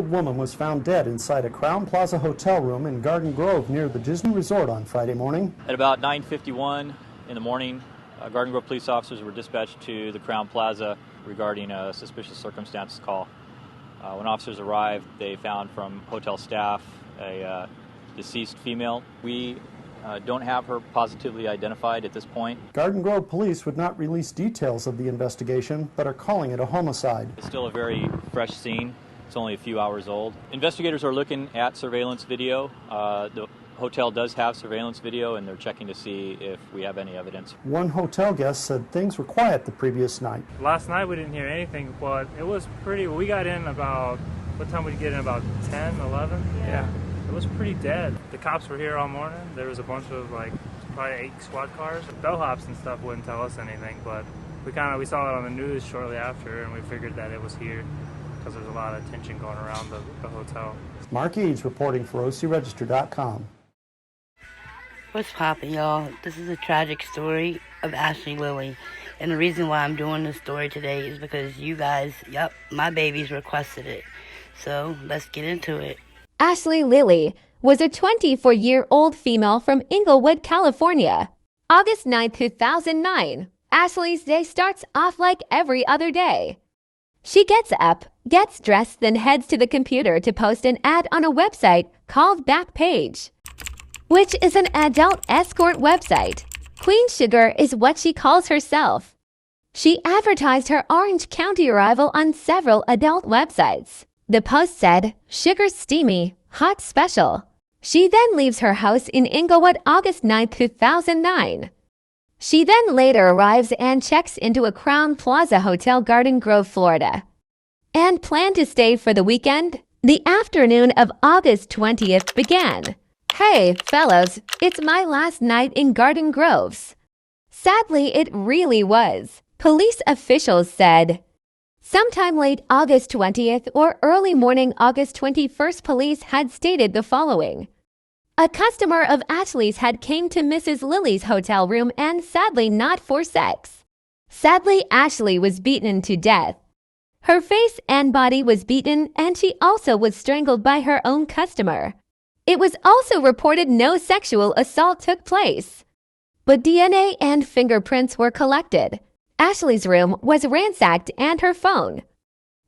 uninsured woman was found dead inside a Crowne Plaza Hotel room in Garden Grove near the Disney Resort on Friday morning. At about 9:51 in the morning, Garden Grove police officers were dispatched to the Crowne Plaza regarding a suspicious circumstances call. When officers arrived, they found from hotel staff a deceased female. We don't have her positively identified at this point. Garden Grove police would not release details of the investigation, but are calling it a homicide. It's still a very fresh scene. It's only a few hours old. Investigators are looking at surveillance video. The hotel does have surveillance video, and they're checking to see if we have any evidence. One hotel guest said things were quiet the previous night. Last night we didn't hear anything, but it was pretty, we got in about, what time did we get in, about 10, 11? Yeah. It was pretty dead. The cops were here all morning. There was a bunch of probably 8 squad cars. Bellhops and stuff wouldn't tell us anything, but we saw it on the news shortly after, and we figured that it was here because there's a lot of tension going around the hotel. Mark Eads reporting for OCRegister.com. What's poppin', y'all? This is a tragic story of Ashley Lilly. And the reason why I'm doing this story today is because you guys, my babies requested it. So let's get into it. Ashley Lilly was a 24-year-old female from Inglewood, California. August 9, 2009. Ashley's day starts off like every other day. She gets up, gets dressed, then heads to the computer to post an ad on a website called Backpage, which is an adult escort website. Queen Sugar is what she calls herself. She advertised her Orange County arrival on several adult websites. The post said, "Sugar Steamy, Hot Special." She then leaves her house in Inglewood August 9, 2009. She then later arrives and checks into a Crowne Plaza Hotel, Garden Grove, Florida, and planned to stay for the weekend. The afternoon of August 20th began. "Hey, fellows, it's my last night in Garden Groves." Sadly, it really was. Police officials said. Sometime late August 20th or early morning August 21st, police had stated the following. A customer of Ashley's had came to Mrs. Lilly's hotel room and sadly not for sex. Sadly, Ashley was beaten to death. Her face and body was beaten, and she also was strangled by her own customer. It was also reported no sexual assault took place, but DNA and fingerprints were collected. Ashley's room was ransacked and her phone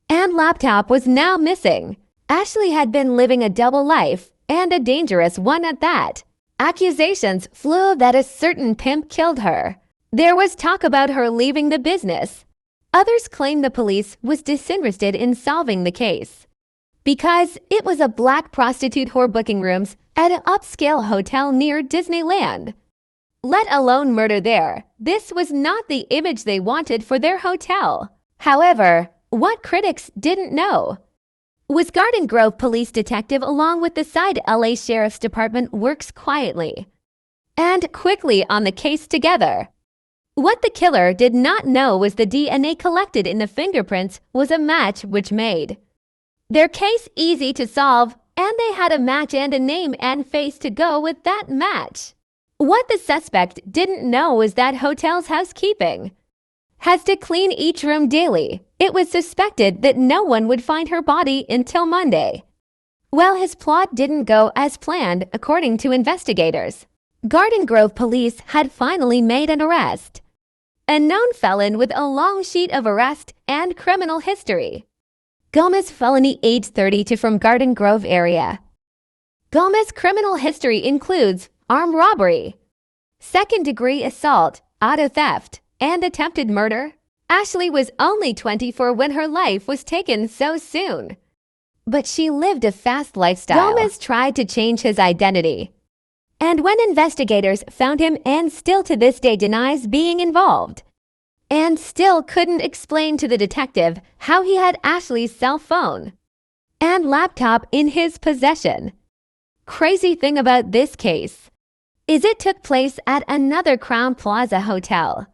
and laptop was now missing. Ashley had been living a double life, and a dangerous one at that. Accusations flew that a certain pimp killed her. There was talk about her leaving the business. Others claimed the police was disinterested in solving the case because it was a black prostitute whore booking rooms at an upscale hotel near Disneyland. Let alone murder there. This was not the image they wanted for their hotel. However, what critics didn't know was Garden Grove police detective along with the side LA Sheriff's Department works quietly and quickly on the case together. What the killer did not know was the DNA collected in the fingerprints was a match which made their case easy to solve, and they had a match and a name and face to go with that match. What the suspect didn't know was that hotel's housekeeping has to clean each room daily. It was suspected that no one would find her body until Monday. Well, his plot didn't go as planned, according to investigators. Garden Grove police had finally made an arrest. A known felon with a long sheet of arrest and criminal history. Gomez felony age 32 from Garden Grove area. Gomez criminal history includes armed robbery, second-degree assault, auto theft, and attempted murder. Ashley was only 24 when her life was taken so soon, but she lived a fast lifestyle. Gomez tried to change his identity, and when investigators found him and still to this day denies being involved, and still couldn't explain to the detective how he had Ashley's cell phone and laptop in his possession. Crazy thing about this case is it took place at another Crowne Plaza hotel.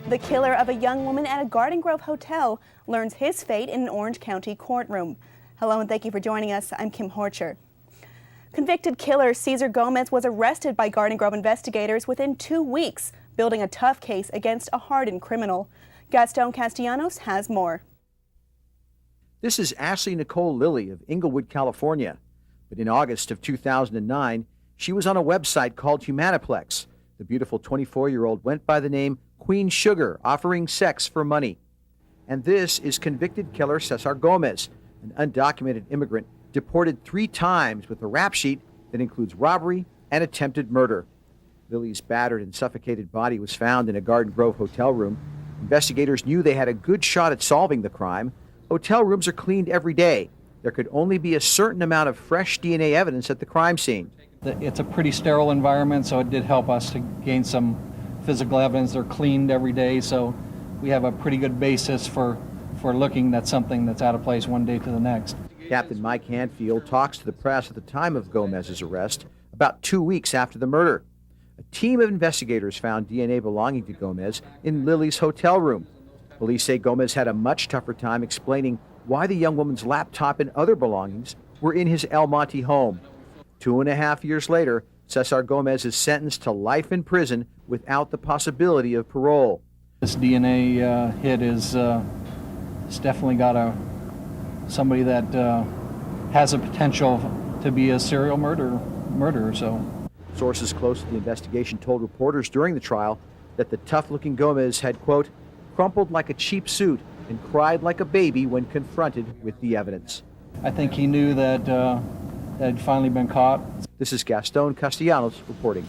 The killer of a young woman at a Garden Grove hotel learns his fate in an Orange County courtroom. Hello and thank you for joining us. I'm Kim Horcher. Convicted killer Cesar Gomez was arrested by Garden Grove investigators within 2 weeks, building a tough case against a hardened criminal. Gaston Castellanos has more. This is Ashley Nicole Lilly of Inglewood, California. But in August of 2009, she was on a website called Humaniplex. The beautiful 24-year-old went by the name Queen Sugar, offering sex for money. And this is convicted killer Cesar Gomez, an undocumented immigrant deported 3 times with a rap sheet that includes robbery and attempted murder. Lilly's battered and suffocated body was found in a Garden Grove hotel room. Investigators knew they had a good shot at solving the crime. Hotel rooms are cleaned every day. There could only be a certain amount of fresh DNA evidence at the crime scene. It's a pretty sterile environment, so it did help us to gain some physical evidence. They're cleaned every day, so we have a pretty good basis for looking at something that's out of place one day to the next. Captain Mike Hanfield talks to the press at the time of Gomez's arrest, about 2 weeks after the murder. A team of investigators found DNA belonging to Gomez in Lilly's hotel room. Police say Gomez had a much tougher time explaining why the young woman's laptop and other belongings were in his El Monte home. 2.5 years later, Cesar Gomez is sentenced to life in prison without the possibility of parole. This DNA hit is it's definitely got somebody that has a potential to be a serial murderer. So, sources close to the investigation told reporters during the trial that the tough-looking Gomez had, quote, crumpled like a cheap suit and cried like a baby when confronted with the evidence. I think he knew that had finally been caught. This is Gaston Castellanos reporting.